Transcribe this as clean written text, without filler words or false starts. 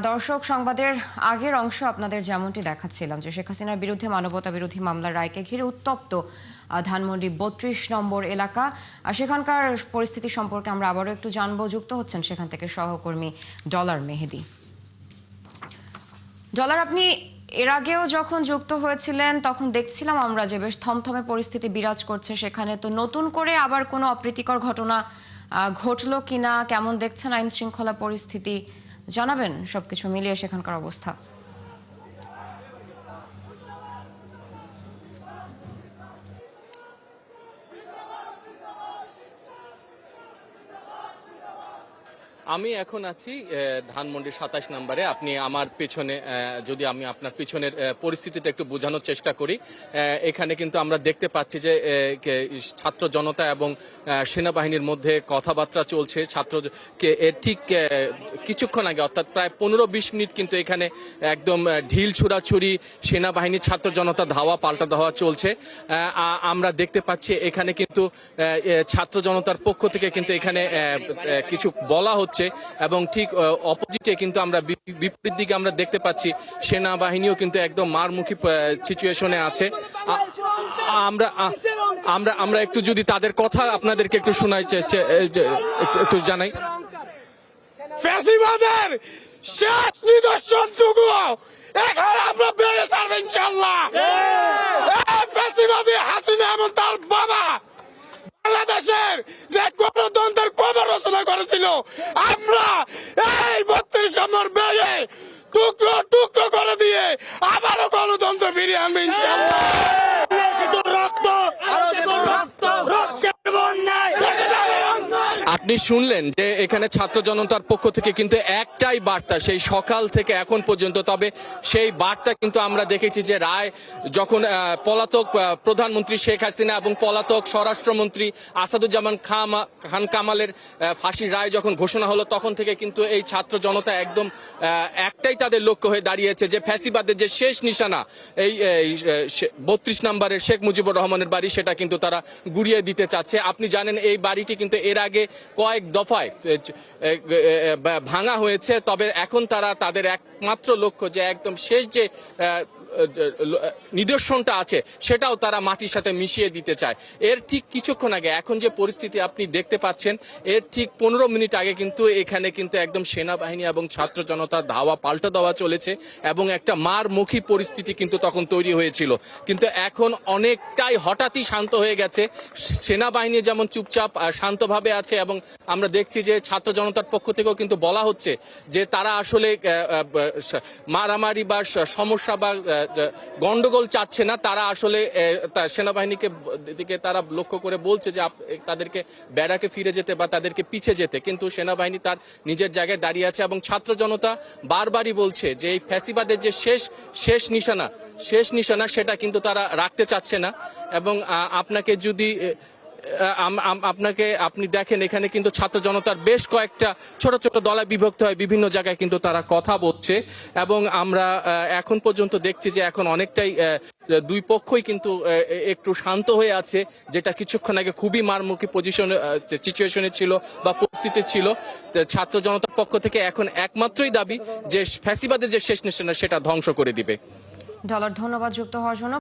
দর্শক, সংবাদের আগের অংশ আপনাদের যেমনটি দেখাচ্ছিলাম যে শেখ হাসিনার বিরুদ্ধে মানবতা বিরোধী মামলার রায়কে ঘিরে উত্তপ্ত ধানমন্ডি ৩২ নম্বর এলাকা। সেখানকার পরিস্থিতি সম্পর্কে আমরা আবারও একটু জানবো। যুক্ত হচ্ছেন সেখান থেকে সহকর্মী ডলার মেহেদি। ডলার, আপনি এর আগেও যখন যুক্ত হয়েছিলেন তখন দেখছিলাম আমরা যে বেশ থমথমে পরিস্থিতি বিরাজ করছে সেখানে। তো নতুন করে আবার কোনো অপ্রীতিকর ঘটনা ঘটলো কিনা, কেমন দেখছেন আইন শৃঙ্খলা পরিস্থিতি, জানাবেন সবকিছু মিলিয়ে সেখানকার অবস্থা। আমি এখন আছি ধানমন্ডির ২৭ নম্বরে। আপনি আমার পেছনে, যদি আমি আপনার পিছনের পরিস্থিতিটা একটু বোঝানোর চেষ্টা করি, এখানে কিন্তু আমরা দেখতে পাচ্ছি যে ছাত্র জনতা এবং সেনাবাহিনীর মধ্যে কথাবার্তা চলছে। ছাত্রকে ঠিক কিছুক্ষণ আগে, অর্থাৎ প্রায় ১৫-২০ মিনিট কিন্তু এখানে একদম ঢিল ছুড়াছুড়ি, সেনাবাহিনীর ছাত্র জনতা ধাওয়া পাল্টা ধাওয়া চলছে। আমরা দেখতে পাচ্ছি এখানে কিন্তু ছাত্র জনতার পক্ষ থেকে কিন্তু এখানে কিছু বলা হচ্ছে এবং ঠিক অপোজিটে কিন্তু আমরা বিপরীত দিকে আমরা দেখতে পাচ্ছি সেনাবাহিনীও কিন্তু একদম মারমুখী সিচুয়েশনে আছে। আমরা আমরা আমরা একটু যদি তাদের কথা আপনাদেরকে একটু শোনাই, একটু জানাই। ফ্যাসিবাদের শেষ নিদর্শনটুকু এখন আমরা বেড়ে ছাড়বো ইনশাআল্লাহ। ফ্যাসিবাদী হাসিনা এবং তার বাবা বাংলাদেশের যে গণতন্ত্রের কবর রচনা করেছিল, আমরা এই ৩২ নম্বর বেড়ে টুকরো টুকরো করে দিয়ে আবারও গণতন্ত্র ফিরিয়ে আনবে ইনশাআল্লাহ। আপনি শুনলেন যে এখানে ছাত্র জনতার পক্ষ থেকে কিন্তু একটাই বার্তা সেই সকাল থেকে এখন পর্যন্ত। তবে সেই বার্তা কিন্তু আমরা দেখেছি যে রায় যখন পলাতক প্রধানমন্ত্রী শেখ হাসিনা এবং পলাতক স্বরাষ্ট্রমন্ত্রী আসাদুজ্জামান খান কামালের ফাঁসির রায় যখন ঘোষণা হলো, তখন থেকে কিন্তু এই ছাত্র জনতা একদম একটাই তাদের লক্ষ্য হয়ে দাঁড়িয়েছে যে ফ্যাসিবাদের যে শেষ নিশানা এই ৩২ নম্বরের শেখ মুজিবুর রহমানের বাড়ি, সেটা কিন্তু তারা গুড়িয়ে দিতে চাচ্ছে। আপনি জানেন এই বাড়িটি কিন্তু এর আগে কয়েক দফায় ভাঙা হয়েছে। তবে এখন তারা তাদের একমাত্র লক্ষ্য যে একদম শেষ যে নিদর্শনটা আছে সেটাও তারা মাটির সাথে মিশিয়ে দিতে চায়। এর ঠিক কিছুক্ষণ আগে, এখন যে পরিস্থিতি আপনি দেখতে পাচ্ছেন, এর ঠিক ১৫ মিনিট আগে কিন্তু এখানে কিন্তু একদম সেনাবাহিনী এবং ছাত্র জনতার ধাওয়া পাল্টা দেওয়া চলেছে এবং একটা মারমুখী পরিস্থিতি কিন্তু তখন তৈরি হয়েছিল। কিন্তু এখন অনেকটাই হঠাৎই শান্ত হয়ে গেছে। সেনাবাহিনী যেমন চুপচাপ শান্তভাবে আছে এবং আমরা দেখছি যে ছাত্র জনতার পক্ষ থেকেও কিন্তু বলা হচ্ছে যে তারা আসলে মারামারি বা সমস্যা বা গন্ডগোল চাচ্ছে না। তারা আসলে সেনাবাহিনীকে দিকে তারা লক্ষ্য করে বলছে যে তাদেরকে ব্যারাকে ফিরে যেতে বা তাদেরকে পিছে যেতে, কিন্তু সেনাবাহিনী তার নিজের জায়গায় দাঁড়িয়ে আছে এবং ছাত্র জনতা বারবারই বলছে যে এই ফ্যাসিবাদের যে শেষ নিশানা সেটা কিন্তু তারা রাখতে চাচ্ছে না। এবং আপনাকে যদি আপনি দেখেন এখানে কিন্তু ছাত্র জনতার বেশ কয়েকটা ছোট ছোট দলে বিভক্ত হয়, বিভিন্ন জায়গায় কিন্তু তারা কথা বলছে এবং আমরা এখন পর্যন্ত দেখছি যে এখন অনেকটাই দুই পক্ষই কিন্তু একটু শান্ত হয়ে আছে, যেটা কিছুক্ষণ আগে খুবই মারমুখী সিচুয়েশনে ছিল বা পরিস্থিতি ছিল। ছাত্র জনতার পক্ষ থেকে এখন একমাত্রই দাবি যে ফ্যাসিবাদের যে শেষ নিশানা সেটা ধ্বংস করে দিবে। ডলার, ধন্যবাদ যুক্ত হওয়ার জন্য।